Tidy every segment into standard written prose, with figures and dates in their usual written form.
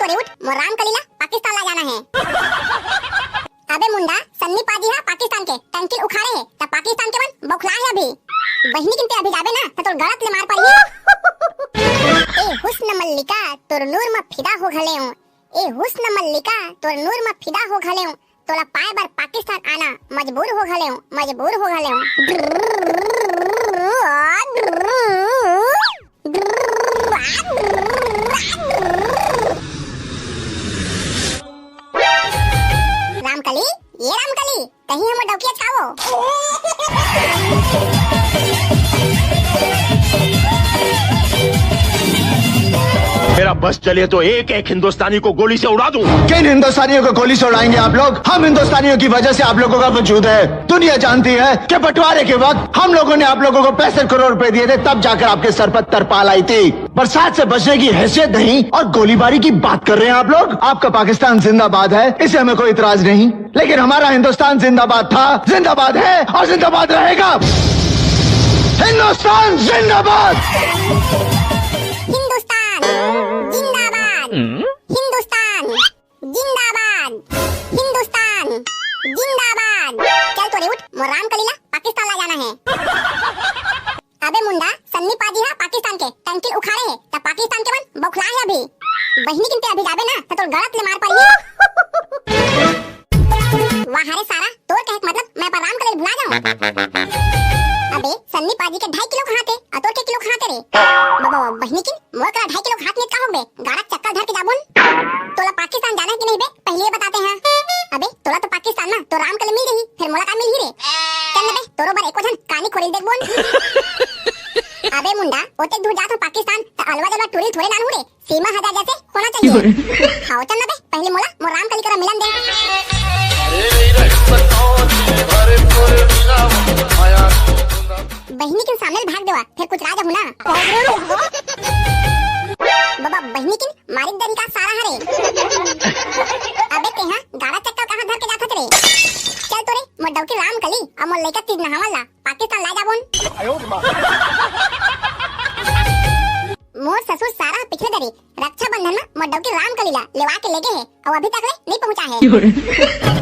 तोरे उठ मोराम कलीला पाकिस्तान ला जाना है। अबे मुंडा सन्नी पाजी हा पाकिस्तान के टंकी उखाड़े है त पाकिस्तान के मन बौखला है अभी बहिनी किनते अभी जाबे ना तो गलत ले मार पड़ी। ए हुस्न मल्लिका तोर नूर में फिदा हो घले हूं। ए हुस्न मल्लिका तोर नूर में फिदा हो घले हूं। तोला पाए बार पाकिस्तान आना मजबूर हो घले हूं, मजबूर हो घले हूं। रामकली ये रामकली कहीं हम डौकिया छावो। मेरा बस चले तो एक एक हिंदुस्तानी को गोली से उड़ा दूं। किन हिंदुस्तानियों को गोली से उड़ाएंगे आप लोग? हम हिंदुस्तानियों की वजह से आप लोगों का वजूद है। दुनिया जानती है कि बंटवारे के वक्त हम लोगों ने आप लोगों को 65 करोड़ रुपए दिए थे, तब जाकर आपके सर पर तरपाल आई थी। बरसात से बचने की हैसियत नहीं और गोलीबारी की बात कर रहे हैं आप लोग। आपका पाकिस्तान जिंदाबाद है, इसे हमें कोई इतराज नहीं, लेकिन हमारा हिंदुस्तान जिंदाबाद था, जिंदाबाद है और जिंदाबाद रहेगा। हिंदुस्तान जिंदाबाद, हिंदुस्तान जिंदाबाद, हिंदुस्तान जिंदाबाद, हिंदुस्तान जिंदाबाद। चल तोरे उठ मोराम कलीला पाकिस्तान ला जाना है। अबे मुंडा सन्नी पाजी हा पाकिस्तान के टंकी उखाड़े है त पाकिस्तान के मन बौखला है अभी बहिनी किनते अभी जाबे ना तो गलत ले मार पड़ी। वाह रे सारा तोर कहत मतलब मैं पर राम कली भुला जाऊं। अबे सन्नी पाजी के 2.5 किलो खाते अतोर के किलो खाते रे बाबा बहिनी किन मोर का 2.5 किलो खात में का होबे गाड़ा चक्कर धर के जाबुन। तोला पाकिस्तान जाना है कि नहीं बे पहले ये बताते हैं। अबे तोला तो पाकिस्तान ना तो राम कली मिल रही फिर मोला का मिल ही रे। चल बे तोरो बार एको जन कहानी खोल देख बोन। अबे मुंडा ओते दूर जात हो पाकिस्तान त अलवा जलवा टूरिल थोड़े नानू रे सीमा हजार जैसे होना चाहिए। हां चल ना बे पहले मोला मोर राम कली करा मिलन दे। बहिनी के सामने भाग देवा फिर कुछ राजा हुना। बाबा बहिनी किन मारी दरी का सारा हरे। अबे ते हां गाड़ा चक्कर कहां धर के जात रे। चल तोरे मोर डौकी राम कली और मोर लेकर तीज नहावला पाकिस्तान ला जाबोन। मोर ससुर सारा पिछले दरी रक्षाबंधन में मोर डौकी राम कली ला लेवा के लेके है और अभी तक नहीं पहुंचा है।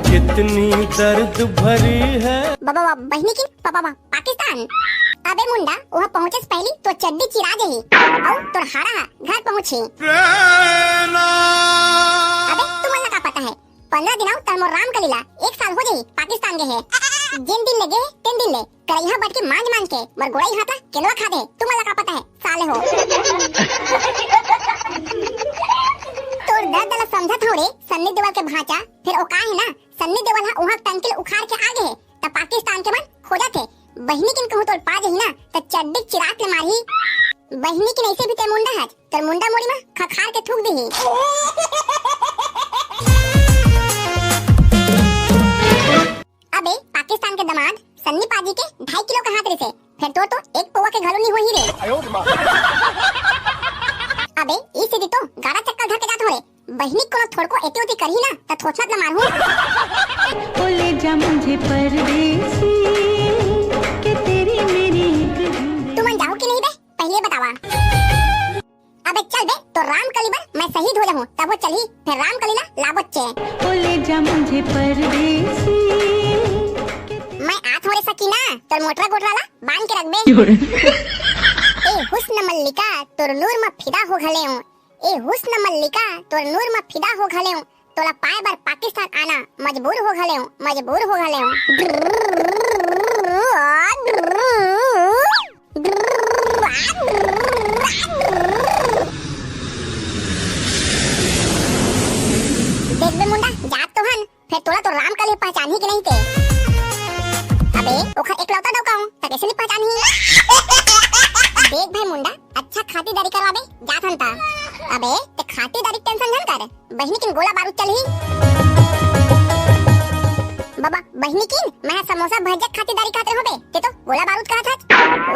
कितनी दर्द भरी है बाबा बहिनी की पापा पाकिस्तान। अबे मुंडा वहाँ पहुँचे से पहली तो चड्डी चिरा जही और तोर हारा घर पहुँची। अबे तुम्हारा का पता है 15 दिन तक मोर राम कलीला 1 साल हो जही पाकिस्तान के है। जिन दिन लगे 3 दिन ले करैहा बैठ के मांझ के मोर गोड़ाई हाथा केलवा खा दे। तुम्हारा का पता है साले हो। तोर दर्द ला समझा थोड़े सन्नी देवल के भांचा फिर ओ का है ना सन्नी देवल हा वहाँ टंकिल उखाड़ के आगे है त पाकिस्तान के मन खोजा थे। बहिनी किन कहूं तोर पा जही ना त चड्डी चिरात ले मारही। बहिनी किन ऐसे भी ते मुंडा है तर मुंडा मोड़ी में खखार के थूक दही। अबे पाकिस्तान के दामाद सन्नी पाजी के 2.5 किलो का हाथ रे से फिर तो 1 पौवा के घरों नहीं हो ही रे। अबे इस सीधी तो गाड़ा चक्कर धर के जात हो रे बहिनी को थोड़ को एते ओते करही ना त थोछत न मारहूं। बोले जा मुझे परदेसी के तेरी मेरी तुम जाओ कि नहीं बे पहले बतावा। अबे चल बे तो राम कली बा मैं शहीद हो जाऊं तब वो चली फिर राम कली ला लाबच्चे। बोले जा मुझे परदेसी मैं आ थोड़े सकीना तो मोटरा गोटरा ला बांध के रख बे। ए हुस्न मल्लिका तोर नूर में फिदा हो घले हूं। ए हुस्न मल्लिका तोर नूर में फिदा हो घले हूं। तोला पाए बार पाकिस्तान आना मजबूर हो घले हूं, मजबूर हो घले हूं। देख बे मुंडा जात तो हन फिर तोला तो राम कली पहचान ही कि नहीं थे। अबे ओखा एकलौता डौका हूं त कैसे नहीं पहचान ही। देख भाई मुंडा अच्छा खातिरदारी करवाबे जात हन ता। अबे ते खातिरदारी टेंशन न कर बहिनी किन गोला बारूद चलही। बाबा बहिनी किन मैं समोसा भजिया खातिरदारी खाते होबे ते तो गोला बारूद कहत हच।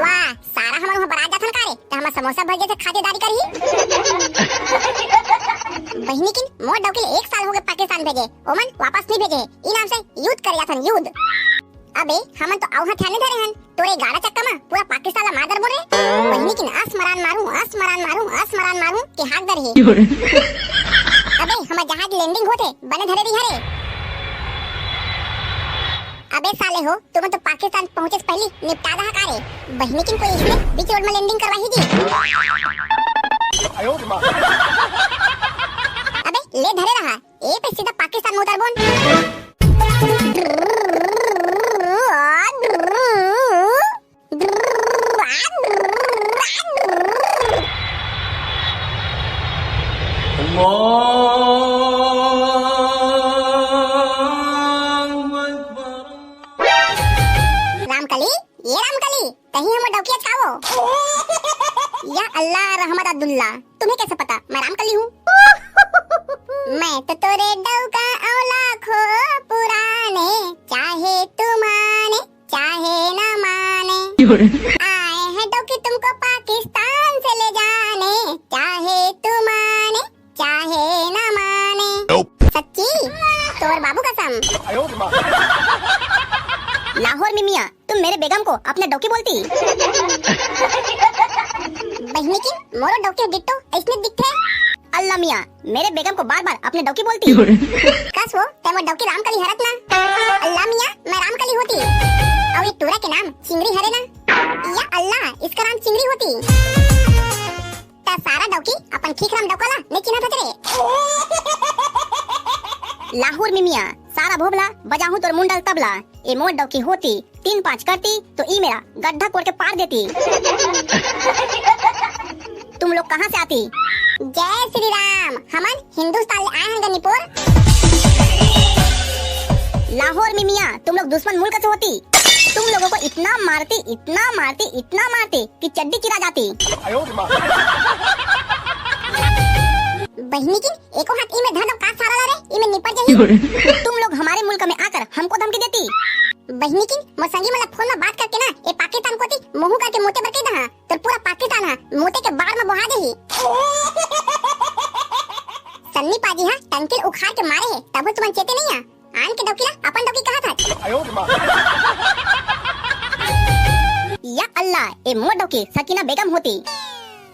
वाह सारा हमन वहां बरात जाथन कारे त हम समोसा भजिया से खातिरदारी करही। बहिनी किन मोर डौकी 1 साल हो गए पाकिस्तान भेजे ओमन वापस नहीं भेजे ई नाम से युद्ध कर जाथन युद्ध। अबे हमन तो औहा ठाने धरे हन तोरे गाड़ा चक्का में पूरा पाकिस्तान ला मादर बोले बहिनी किन आसमरान मारू के हाथ दरही। अबे लैंडिंग होते बने धरे रही हरे। अबे साले हो, तुम तो पाकिस्तान पहुंचे से पहले निपटा दहा कारे। बहनी किन कोई इसने बीच रोड में लैंडिंग करवाई दी। अबे ले धरे रहा, ए पे सीधा पाकिस्तान में उतर बोन। रामकली, ये रामकली, कहीं हम डौकिया छावो। या अल्लाह रहमत अब्दुल्ला, तुम्हें कैसे पता मैं रामकली हूँ? मैं तो तोरे डौका औलाखो पुराने, चाहे तू माने चाहे न माने। आए हैं डौकी तुमको पाकिस्तान से ले जाने, चाहे तू माने चाहे न माने। सच्ची तोर बाबू कसम। लाहौर में मियाँ, तुम मेरे बेगम को अपने डौकी बोलती? बहनी की मोरो डौकी डिट्टो ऐसने दिखते। अल्लाह मियाँ, मेरे बेगम को बार बार अपने डौकी बोलती। कस वो ते वो डौकी रामकली हरत ना। अल्लाह मियाँ, मैं रामकली होती और ये टूरा के नाम चिंगरी हरे ना। या अल्लाह, इसका नाम चिंगरी होती। ता सारा डौकी अपन खीखराम डौकाला ने चिन्हा था तेरे। लाहौर में मियाँ, सारा भोबला बजाहूं तोर मुंडल तबला। ए मोर डौकी होती 3-5 करती तो ई मेरा गड्ढा कोड़ के पार देती। तुम लोग कहाँ से आती? जय श्री राम, हमन हिंदुस्तान आए हैं गनीपुर। लाहौर में मियाँ, तुम लोग दुश्मन मुल्क से होती। तुम लोगों को इतना मारती कि चड्डी चिरा जाती। बहनी की एको हाथ ई में धर दो का सारा रे, ई में निपट जाही। तुम लोग हमारे मुल्क में आकर हमको धमकी देती। बहनी की मोसंगी वाला फोन में बात करके ना ए पाकिस्तान को ती मुंह करके मोते पर कह दहा तो पूरा पाकिस्तान है मोते के बाढ़ में बहा देही। सन्नी पाजी हां टंकिल उखाड़ के मारे है तब तुम चेते नहीं है। आन के डौकीला अपन डौकी कहा था। या अल्लाह, ए मोर डौकी सकीना बेगम होती।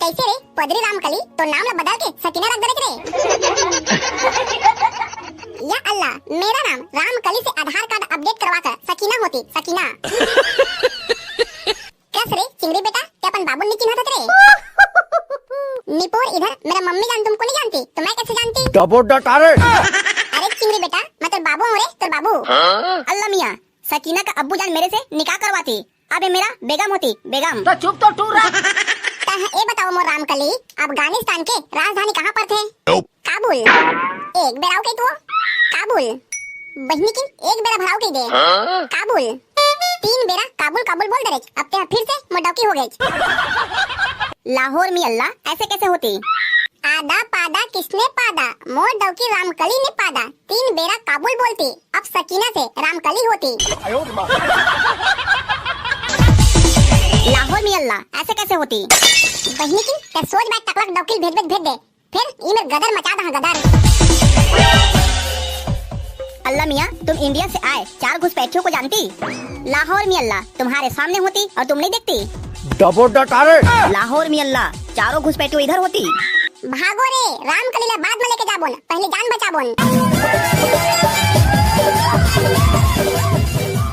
कैसे रे पदरी रामकली तो नाम ला बदल के सकीना रख दे रे। या अल्लाह, मेरा नाम रामकली से आधार कार्ड अपडेट करवा कर सकीना होती। सकीना कैसे रे चिंगड़ी बेटा, क्या अपन बाबू ने चिन्हा था तेरे? निपोर इधर मेरा मम्मी जान तुमको नहीं जानती तो मैं कैसे जानती? अरे चिंगड़ी बेटा, मैं तेरे बाबू हूँ रे, तेरे बाबू। अल्लाह मियाँ, सकीना का अब्बू जान मेरे से निकाह करवाती, अबे मेरा बेगम होती। बेगम तो चुप तो टूर। ये बताओ मोर रामकली, अफगानिस्तान के राजधानी कहाँ पर थे? काबुल। एक बेराव के तू काबुल। बहनी की एक बेरा भराव के दे। काबुल 3 बेरा काबुल काबुल बोल दे रे। अब ते फिर से मोडौकी हो गई। लाहौर में अल्लाह ऐसे कैसे होती? आदा पादा किसने पादा, मोर डौकी रामकली ने पादा। 3 बेरा काबुल बोलती, अब सकीना से रामकली होती। लाहौर में अल्लाह ऐसे कैसे होती? बहनी की ते सोच बैठ टकलक डौकी भेज दे, फिर ई में गदर मचा दहा गदर। अल्लाह मियाँ, तुम इंडिया से आए 4 घुसपैठियों को जानती? लाहौर में अल्लाह तुम्हारे सामने होती और तुम नहीं देखती। लाहौर में अल्लाह 4 घुसपैठियों इधर होती। भागो रे, रामकली ला बाद में लेके जाबोन, पहले जान बचाबोन।